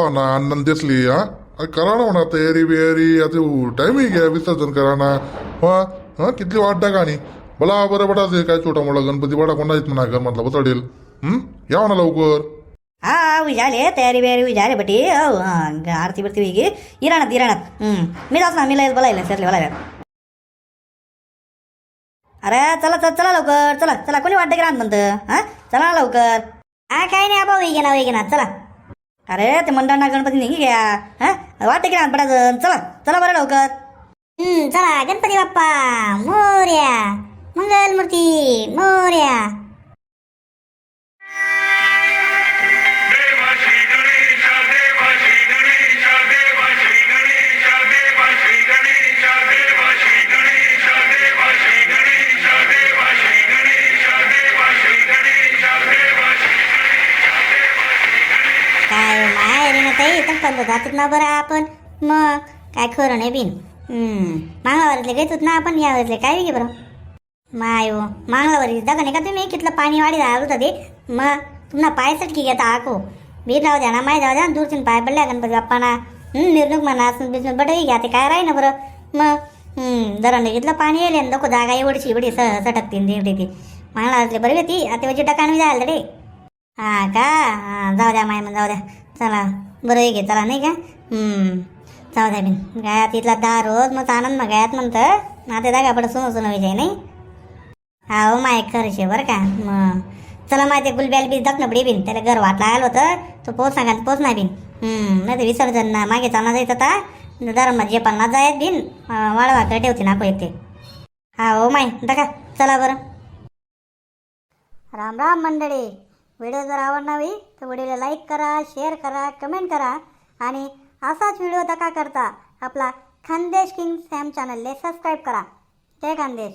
जावा ना अन्न दिसली हा करा ना म्हणा तयारी बियारी आता टाइम ही घ्या विसर्जन करा ना हा किती वाट टाका आणि बोला बरं बटा ते काय छोटा मोठा गणपती बडा कोणा येत म्हणा घर म्हटलं बसडेल या ना लवकर हा झाले तयारी बियारी झाले बटी आरती बिरती वेगळी इराणात मी जात ना मी लयच बोलायला सरले बोलायला अरे चला चला चला लवकर चला चला कोणी वाटतं की राहत म्हणतं हा चला ना लवकर हा काही नाही आबा वेगे ना चला अरे ते मंडळांना गणपती निघी घ्या हा वाटतं की राहत पडायचं चला चला बरं लवकर चला गणपती बाप्पा मोर्या मंगलमूर्ती मोर्या काय माहेरी ना ताई तर पण जातात ना बरं आपण मग काय खरं नाही बिन मांगलावरीतले घेतोत ना आपण यावरले काय घे बरं माय हो मांगलावरी दगा नाही का तुम्ही कितलं पाणी वाढी राहिलं होतं ते मग तुम्हाला पाय सटकी घेता आको बीर जाऊ द्या ना माय जाऊ द्या दूरचीन पाय पडल्या गणपती बाप्पाना निर्णूक म्हणा बिजून बटही घ्या ते काय राही ना बरं मग दरांडे घेतलं पाणी येईल नको जागा एवढीची एवढी सटकतील ती मांगलावरले बरं ती आता वेळची टकान जायला रे हा का जाऊ द्या माय मग जाऊ द्या चला बरं घे चला नाही का जाऊ द्या बिन गायात तिथला दहा रोज मग आनंद मग गायात म्हणतं नाते दागा पडत सुनो विजय नाही हा हो माय खरंच बरं का मग चला माहिती गुलब्याल बी दखणं पडी बिन त्याला घर वाटला आलं होतं तो पोच सांगा पोच नाही बिन नाही तर विसर्जन ना मागे चालना जायचं आता दरम्मा जे पन्नास जायत बिन वाळवाकडे ठेवते नाको येते हा हो माय दाखा चला बरं राम राम मंडळी व्हिडिओ जर आवडला तर व्हिडिओला लाईक करा शेअर करा कमेंट करा आणि असाच व्हिडिओ दका करता आपला खानदेश किंग सॅम चॅनलला सबस्क्राईब करा जय खानदेश.